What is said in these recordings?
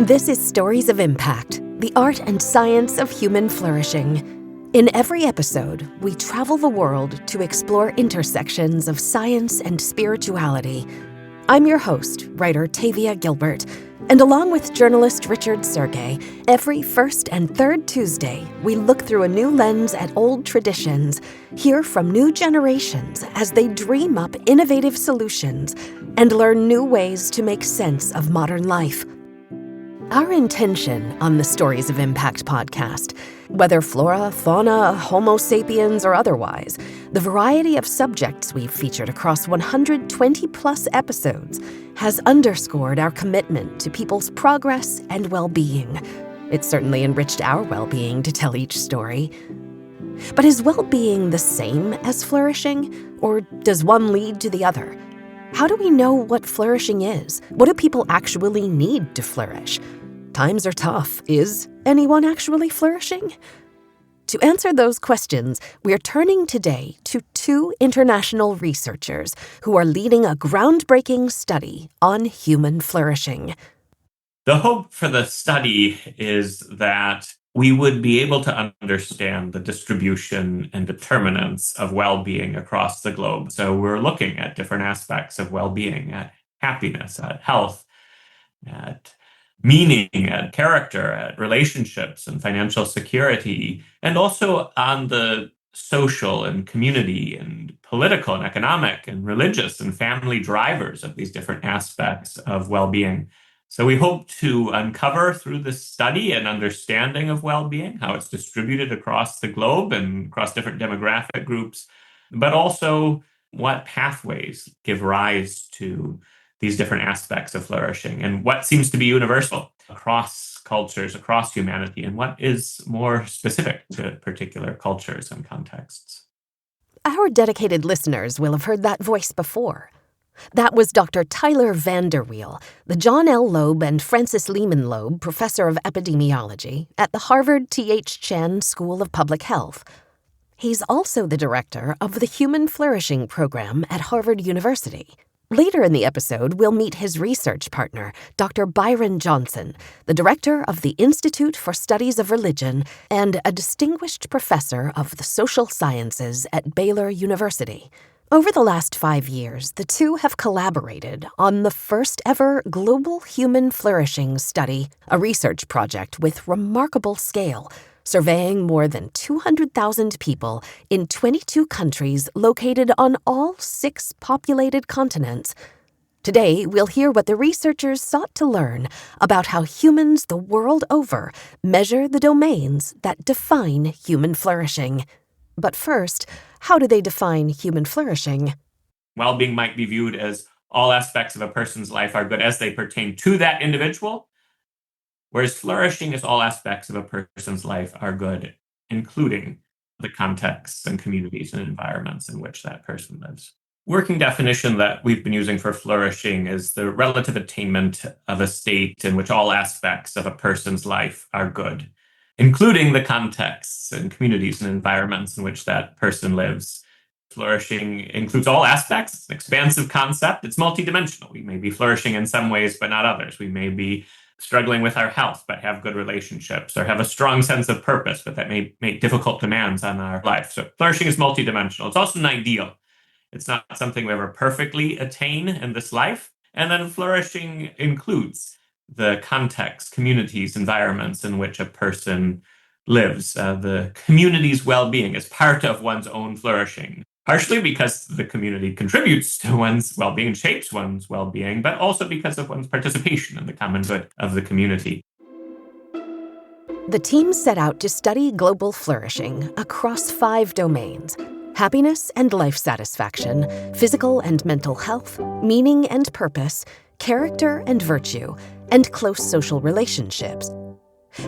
This is Stories of Impact, the art and science of human flourishing. In every episode, we travel the world to explore intersections of science and spirituality. I'm your host, writer Tavia Gilbert, and along with journalist Richard Sergey, every first and third Tuesday, we look through a new lens at old traditions, hear from new generations as they dream up innovative solutions, and learn new ways to make sense of modern life. Our intention on the Stories of Impact podcast, whether flora, fauna, Homo sapiens, or otherwise, the variety of subjects we've featured across 120-plus episodes has underscored our commitment to people's progress and well-being. It's certainly enriched our well-being to tell each story. But is well-being the same as flourishing, or does one lead to the other? How do we know what flourishing is? What do people actually need to flourish? Times are tough. Is anyone actually flourishing? To answer those questions, we're turning today to two international researchers who are leading a groundbreaking study on human flourishing. The hope for the study is that we would be able to understand the distribution and determinants of well-being across the globe. So we're looking at different aspects of well-being, at happiness, at health, at meaning, at character, at relationships and financial security, and also on the social and community and political and economic and religious and family drivers of these different aspects of well-being. So we hope to uncover through this study an understanding of well-being, how it's distributed across the globe and across different demographic groups, but also what pathways give rise to these different aspects of flourishing and what seems to be universal across cultures, across humanity, and what is more specific to particular cultures and contexts. Our dedicated listeners will have heard that voice before. That was Dr. Tyler Vanderweel, the John L. Loeb and Francis Lehman Loeb Professor of Epidemiology at the Harvard T.H. Chan School of Public Health. He's also the director of the Human Flourishing Program at Harvard University. Later in the episode, we'll meet his research partner, Dr. Byron Johnson, the director of the Institute for Studies of Religion and a distinguished professor of the social sciences at Baylor University. Over the last 5 years, the two have collaborated on the first ever Global Human Flourishing Study, a research project with remarkable scale, surveying more than 200,000 people in 22 countries located on all 6 populated continents. Today, we'll hear what the researchers sought to learn about how humans the world over measure the domains that define human flourishing. But first, how do they define human flourishing? Well-being might be viewed as all aspects of a person's life are good as they pertain to that individual, whereas flourishing is all aspects of a person's life are good, including the contexts and communities and environments in which that person lives. Working definition that we've been using for flourishing is the relative attainment of a state in which all aspects of a person's life are good, including the contexts and communities and environments in which that person lives. Flourishing includes all aspects. It's an expansive concept. It's multidimensional. We may be flourishing in some ways, but not others. We may be struggling with our health, but have good relationships, or have a strong sense of purpose, but that may make difficult demands on our life. So flourishing is multidimensional. It's also an ideal. It's not something we ever perfectly attain in this life. And then flourishing includes the context, communities, environments in which a person lives. The community's well-being is part of one's own flourishing, partially because the community contributes to one's well-being and shapes one's well-being, but also because of one's participation in the common good of the community. The team set out to study global flourishing across 5 domains: happiness and life satisfaction, physical and mental health, meaning and purpose, character and virtue, and close social relationships.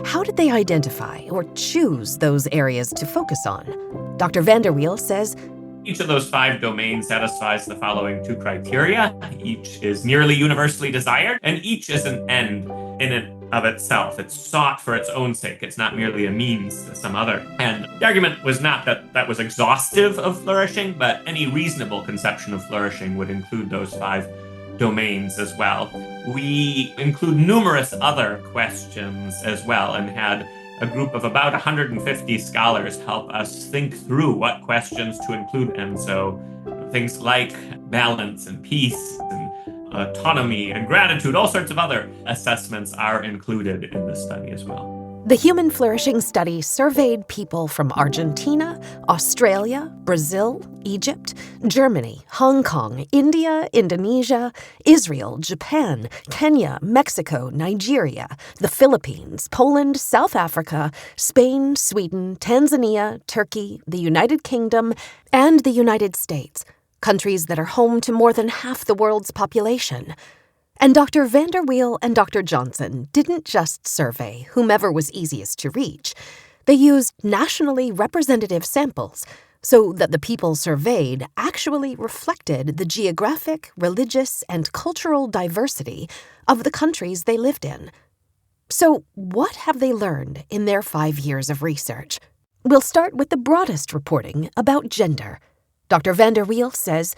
How did they identify or choose those areas to focus on? Dr. Vanderweel says, each of those 5 domains satisfies the following 2 criteria. Each is nearly universally desired, and each is an end in and of itself. It's sought for its own sake. It's not merely a means to some other end. The argument was not that that was exhaustive of flourishing, but any reasonable conception of flourishing would include those 5 domains as well. We include numerous other questions as well and had a group of about 150 scholars help us think through what questions to include. And so things like balance and peace and autonomy and gratitude, all sorts of other assessments are included in the study as well. The Human Flourishing Study surveyed people from Argentina, Australia, Brazil, Egypt, Germany, Hong Kong, India, Indonesia, Israel, Japan, Kenya, Mexico, Nigeria, the Philippines, Poland, South Africa, Spain, Sweden, Tanzania, Turkey, the United Kingdom, and the United States, countries that are home to more than half the world's population. And Dr. Vanderweel and Dr. Johnson didn't just survey whomever was easiest to reach. They used nationally representative samples so that the people surveyed actually reflected the geographic, religious, and cultural diversity of the countries they lived in. So what have they learned in their 5 years of research? We'll start with the broadest reporting about gender. Dr. Vanderweel says,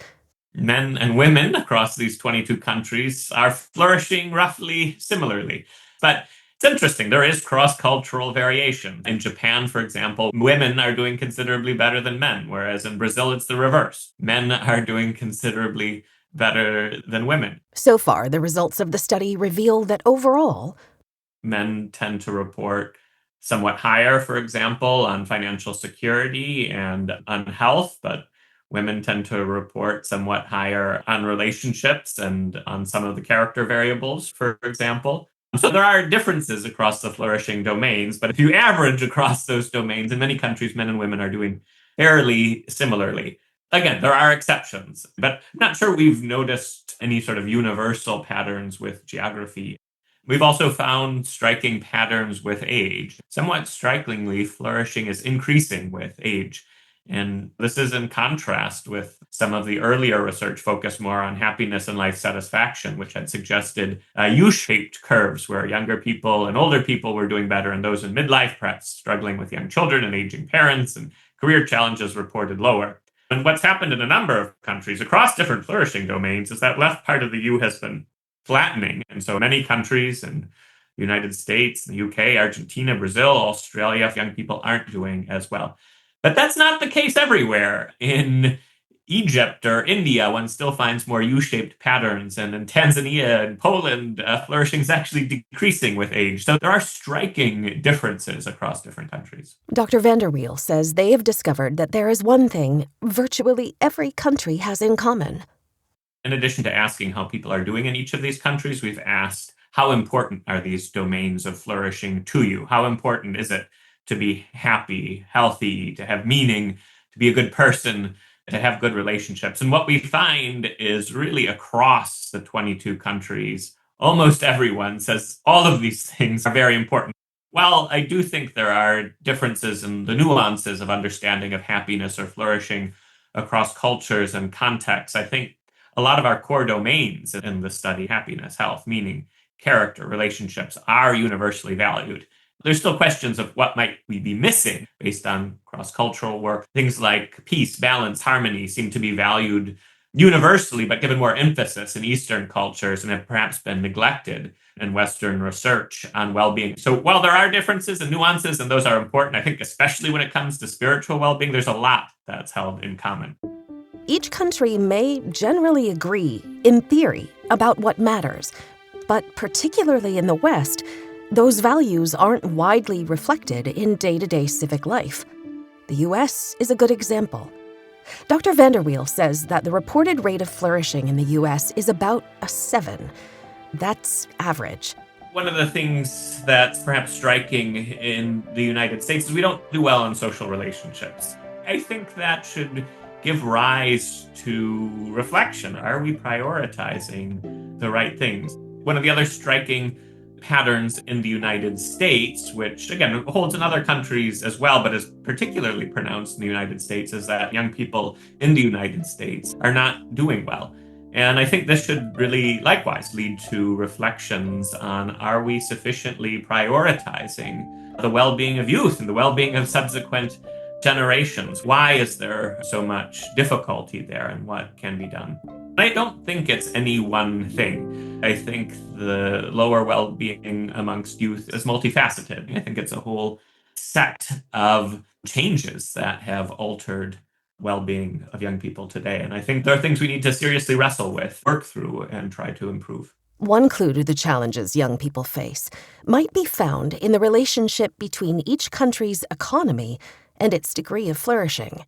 men and women across these 22 countries are flourishing roughly similarly. But it's interesting, there is cross-cultural variation. In Japan, for example, women are doing considerably better than men, whereas in Brazil, it's the reverse. Men are doing considerably better than women. So far, the results of the study reveal that overall, men tend to report somewhat higher, for example, on financial security and on health, but women tend to report somewhat higher on relationships and on some of the character variables, for example. So there are differences across the flourishing domains, but if you average across those domains, in many countries, men and women are doing fairly similarly. Again, there are exceptions, but I'm not sure we've noticed any sort of universal patterns with geography. We've also found striking patterns with age. Somewhat strikingly, flourishing is increasing with age. And this is in contrast with some of the earlier research focused more on happiness and life satisfaction, which had suggested U-shaped curves where younger people and older people were doing better, and those in midlife, perhaps struggling with young children and aging parents and career challenges, reported lower. And what's happened in a number of countries across different flourishing domains is that left part of the U has been flattening. And so many countries in the United States, the UK, Argentina, Brazil, Australia, young people aren't doing as well. But that's not the case everywhere. In Egypt or India, one still finds more U-shaped patterns. And in Tanzania and Poland, flourishing is actually decreasing with age. So there are striking differences across different countries. Dr. Vanderweel says they have discovered that there is one thing virtually every country has in common. In addition to asking how people are doing in each of these countries, we've asked, how important are these domains of flourishing to you? How important is it to be happy, healthy, to have meaning, to be a good person, to have good relationships? And what we find is really across the 22 countries, almost everyone says all of these things are very important. While I do think there are differences in the nuances of understanding of happiness or flourishing across cultures and contexts, I think a lot of our core domains in the study, happiness, health, meaning, character, relationships, are universally valued. There's still questions of what might we be missing based on cross-cultural work. Things like peace, balance, harmony seem to be valued universally, but given more emphasis in Eastern cultures and have perhaps been neglected in Western research on well-being. So while there are differences and nuances, and those are important, I think especially when it comes to spiritual well-being, there's a lot that's held in common. Each country may generally agree, in theory, about what matters, but particularly in the West, those values aren't widely reflected in day-to-day civic life. The U.S. is a good example. Dr. Vanderweel says that the reported rate of flourishing in the U.S. is about a 7. That's average. One of the things that's perhaps striking in the United States is we don't do well in social relationships. I think that should give rise to reflection. Are we prioritizing the right things? One of the other striking patterns in the United States, which again holds in other countries as well, but is particularly pronounced in the United States, is that young people in the United States are not doing well. And I think this should really likewise lead to reflections on, are we sufficiently prioritizing the well-being of youth and the well-being of subsequent generations. Why is there so much difficulty there, and what can be done? I don't think it's any one thing. I think the lower well-being amongst youth is multifaceted. I think it's a whole set of changes that have altered well-being of young people today. And I think there are things we need to seriously wrestle with, work through, and try to improve. One clue to the challenges young people face might be found in the relationship between each country's economy and its degree of flourishing.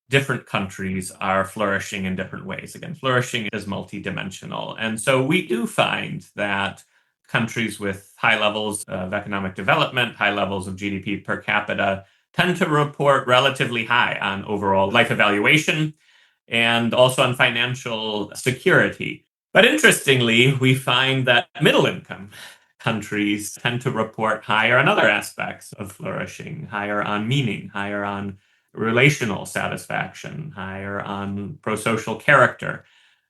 Different countries are flourishing in different ways. Again, flourishing is multidimensional. And so we do find that countries with high levels of economic development, high levels of GDP per capita, tend to report relatively high on overall life evaluation and also on financial security. But interestingly, we find that middle income countries tend to report higher on other aspects of flourishing, higher on meaning, higher on relational satisfaction, higher on pro-social character.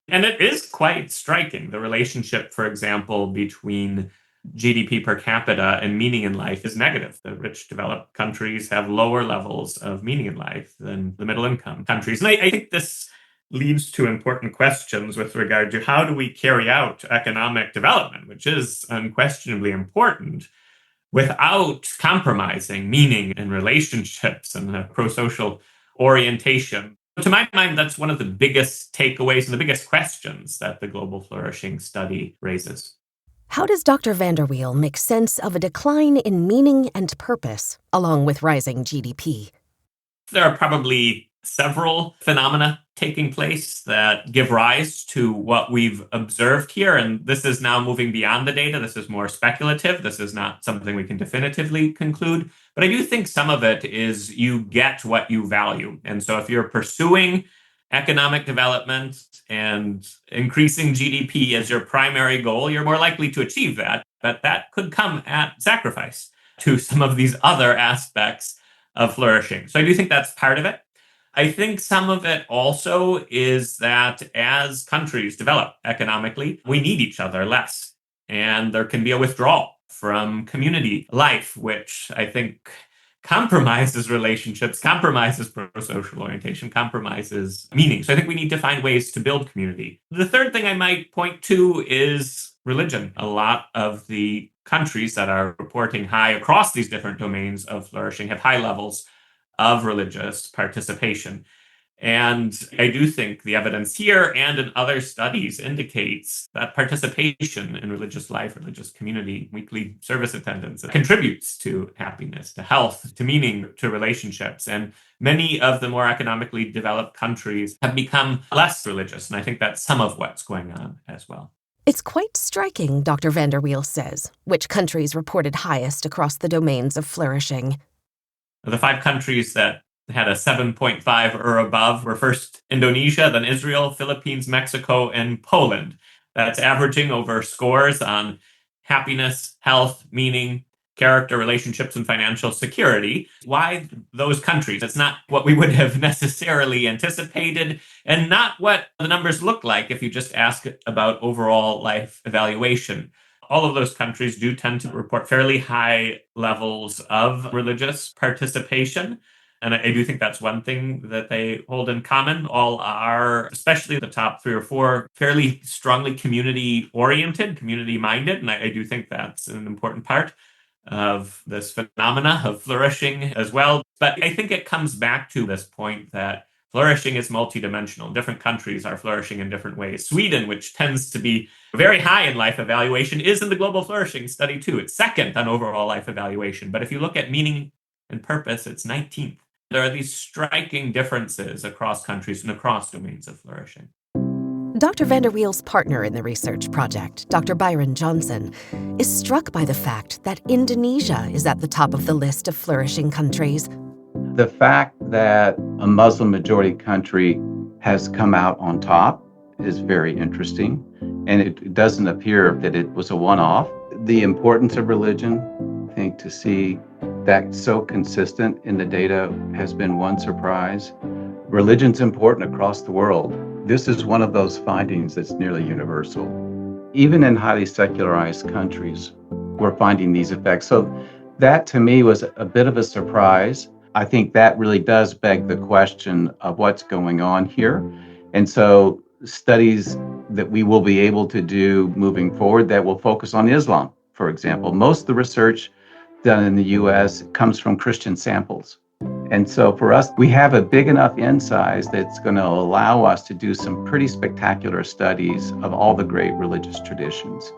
And it is quite striking. The relationship, for example, between GDP per capita and meaning in life is negative. The rich developed countries have lower levels of meaning in life than the middle income countries. And I think this leads to important questions with regard to how do we carry out economic development, which is unquestionably important, without compromising meaning and relationships and the pro-social orientation. To my mind, that's one of the biggest takeaways and the biggest questions that the Global Flourishing study raises. How does Dr. Vanderweel make sense of a decline in meaning and purpose, along with rising GDP? There are probably several phenomena taking place that give rise to what we've observed here. And this is now moving beyond the data. This is more speculative. This is not something we can definitively conclude. But I do think some of it is you get what you value. And so if you're pursuing economic development and increasing GDP as your primary goal, you're more likely to achieve that. But that could come at sacrifice to some of these other aspects of flourishing. So I do think that's part of it. I think some of it also is that as countries develop economically, we need each other less. And there can be a withdrawal from community life, which I think compromises relationships, compromises pro-social orientation, compromises meaning. So I think we need to find ways to build community. The third thing I might point to is religion. A lot of the countries that are reporting high across these different domains of flourishing have high levels of religious participation. And I do think the evidence here and in other studies indicates that participation in religious life, religious community, weekly service attendance contributes to happiness, to health, to meaning, to relationships. And many of the more economically developed countries have become less religious. And I think that's some of what's going on as well. It's quite striking, Dr. Vanderweel says, which countries reported highest across the domains of flourishing. The 5 countries that had a 7.5 or above were first Indonesia, then Israel, Philippines, Mexico, and Poland. That's averaging over scores on happiness, health, meaning, character, relationships, and financial security. Why those countries? It's not what we would have necessarily anticipated, and not what the numbers look like if you just ask about overall life evaluation. All of those countries do tend to report fairly high levels of religious participation. And I do think that's one thing that they hold in common. All are, especially the top 3 or 4, fairly strongly community-oriented, community-minded. And I do think that's an important part of this phenomena of flourishing as well. But I think it comes back to this point that flourishing is multidimensional. Different countries are flourishing in different ways. Sweden, which tends to be very high in life evaluation, is in the Global Flourishing study too. It's second on overall life evaluation. But if you look at meaning and purpose, it's 19th. There are these striking differences across countries and across domains of flourishing. Dr. Vanderweel's partner in the research project, Dr. Byron Johnson, is struck by the fact that Indonesia is at the top of the list of flourishing countries. The fact that a Muslim-majority country has come out on top is very interesting, and it doesn't appear that it was a one-off. The importance of religion, I think, to see that so consistent in the data has been one surprise. Religion's important across the world. This is one of those findings that's nearly universal. Even in highly secularized countries, we're finding these effects. So that, to me, was a bit of a surprise. I think that really does beg the question of what's going on here. And so studies that we will be able to do moving forward that will focus on Islam, for example. Most of the research done in the US comes from Christian samples. And so for us, we have a big enough in size that's going to allow us to do some pretty spectacular studies of all the great religious traditions.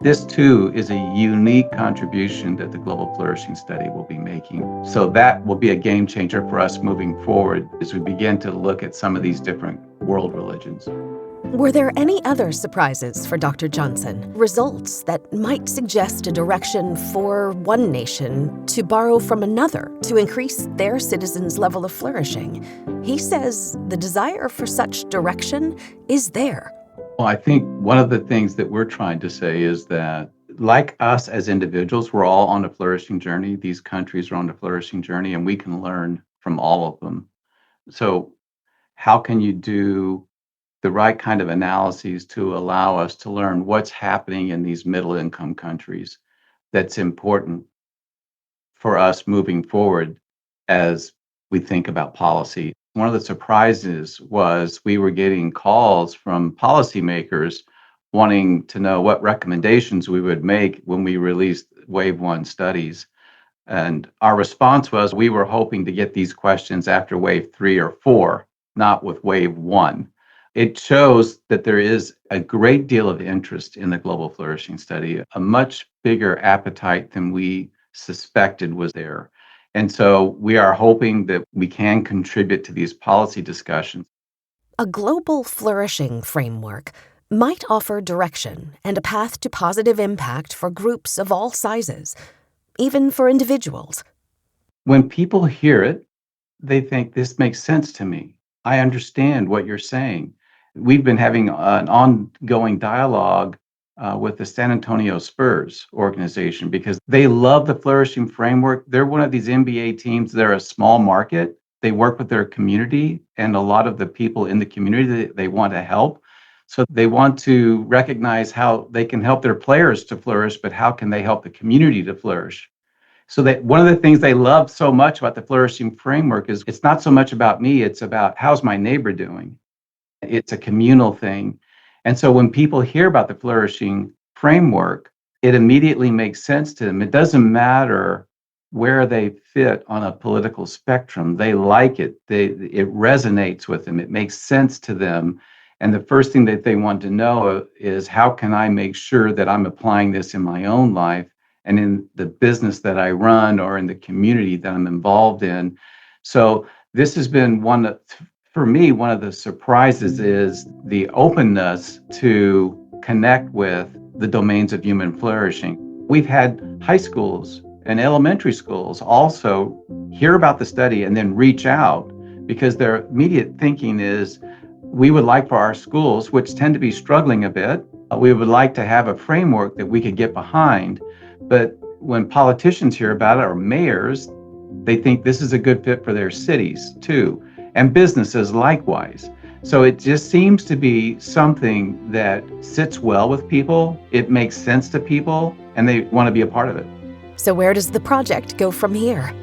This too is a unique contribution that the Global Flourishing Study will be making. So that will be a game changer for us moving forward as we begin to look at some of these different world religions. Were there any other surprises for Dr. Johnson? Results that might suggest a direction for one nation to borrow from another to increase their citizens' level of flourishing? He says the desire for such direction is there. Well, I think one of the things that we're trying to say is that, like us as individuals, we're all on a flourishing journey. These countries are on a flourishing journey, and we can learn from all of them. So how can you do the right kind of analyses to allow us to learn what's happening in these middle income countries that's important for us moving forward as we think about policy? One of the surprises was we were getting calls from policymakers wanting to know what recommendations we would make when we released Wave 1 studies. And our response was we were hoping to get these questions after Wave 3 or 4, not with Wave 1. It shows that there is a great deal of interest in the Global Flourishing Study, a much bigger appetite than we suspected was there. And so we are hoping that we can contribute to these policy discussions. A global flourishing framework might offer direction and a path to positive impact for groups of all sizes, even for individuals. When people hear it, they think this makes sense to me. I understand what you're saying. We've been having an ongoing dialogue with the San Antonio Spurs organization because they love the flourishing framework. They're one of these NBA teams. They're a small market. They work with their community and a lot of the people in the community that they want to help. So they want to recognize how they can help their players to flourish, but how can they help the community to flourish? So that one of the things they love so much about the flourishing framework is it's not so much about me, it's about how's my neighbor doing. It's a communal thing. And so when people hear about the flourishing framework, it immediately makes sense to them. It doesn't matter where they fit on a political spectrum. They like it. It resonates with them. It makes sense to them. And the first thing that they want to know is how can I make sure that I'm applying this in my own life and in the business that I run or in the community that I'm involved in. So this has been for me, one of the surprises is the openness to connect with the domains of human flourishing. We've had high schools and elementary schools also hear about the study and then reach out because their immediate thinking is, we would like for our schools, which tend to be struggling a bit, we would like to have a framework that we could get behind. But when politicians hear about it, or mayors, they think this is a good fit for their cities too, and businesses likewise. So it just seems to be something that sits well with people, it makes sense to people, and they want to be a part of it. So where does the project go from here?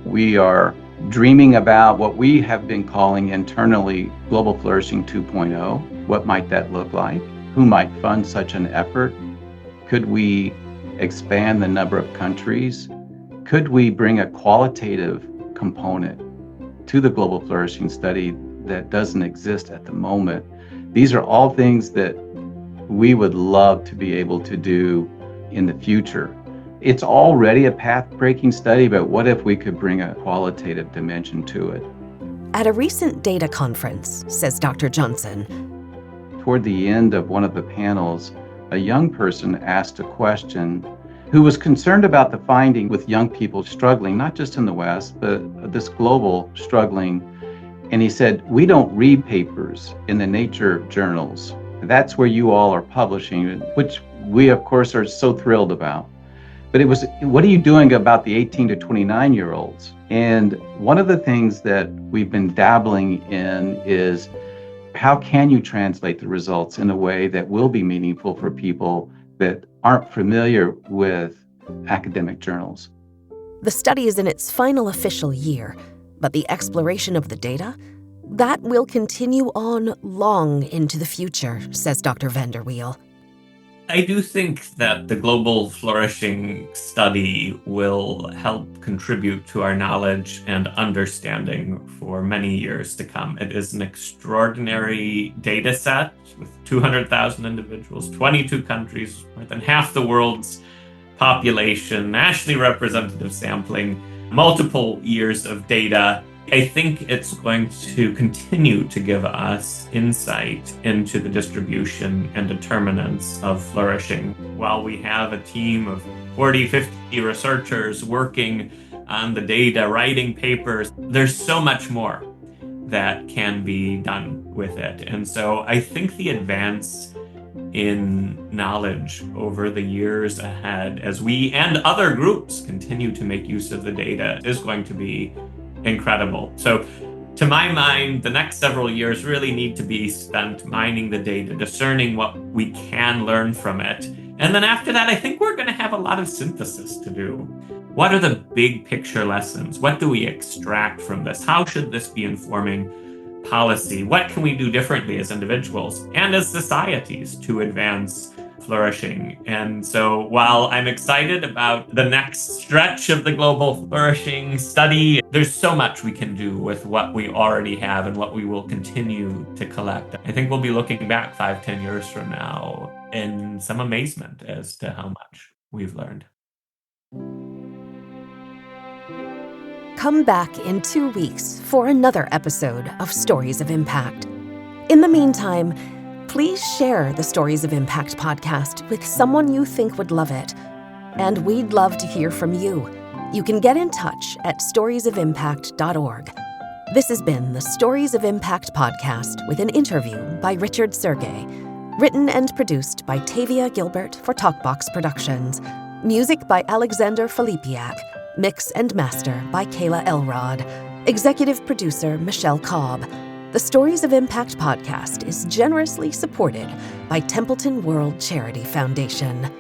We are dreaming about what we have been calling internally Global Flourishing 2.0. What might that look like? Who might fund such an effort? Could we expand the number of countries? Could we bring a qualitative component to the Global Flourishing Study that doesn't exist at the moment? These are all things that we would love to be able to do in the future. It's already a path-breaking study, but what if we could bring a qualitative dimension to it? At a recent data conference, says Dr. Johnson, toward the end of one of the panels, a young person asked a question who was concerned about the finding with young people struggling, not just in the West, but this global struggling. And he said, we don't read papers in the nature journals. That's where you all are publishing, which we, of course, are so thrilled about. But it was, what are you doing about the 18 to 29-year-olds? And one of the things that we've been dabbling in is how can you translate the results in a way that will be meaningful for people that aren't familiar with academic journals? The study is in its final official year, but the exploration of the data, that will continue on long into the future, says Dr. Vanderweel. I do think that the Global Flourishing study will help contribute to our knowledge and understanding for many years to come. It is an extraordinary data set with 200,000 individuals, 22 countries, more than half the world's population, nationally representative sampling, multiple years of data. I think it's going to continue to give us insight into the distribution and determinants of flourishing. While we have a team of 40, 50 researchers working on the data, writing papers, there's so much more that can be done with it. And so I think the advance in knowledge over the years ahead, as we and other groups continue to make use of the data, is going to be incredible. So to my mind, the next several years really need to be spent mining the data, discerning what we can learn from it. And then after that, I think we're going to have a lot of synthesis to do. What are the big picture lessons? What do we extract from this? How should this be informing policy? What can we do differently as individuals and as societies to advance flourishing? And so while I'm excited about the next stretch of the Global Flourishing study, there's so much we can do with what we already have and what we will continue to collect. I think we'll be looking back 5-10 years from now in some amazement as to how much we've learned. Come back in 2 weeks for another episode of Stories of Impact. In the meantime, please share the Stories of Impact podcast with someone you think would love it. And we'd love to hear from you. You can get in touch at storiesofimpact.org. This has been the Stories of Impact podcast with an interview by Richard Sergey. Written and produced by Tavia Gilbert for Talkbox Productions. Music by Alexander Filipiak. Mix and master by Kayla Elrod. Executive producer Michelle Cobb. The Stories of Impact podcast is generously supported by Templeton World Charity Foundation.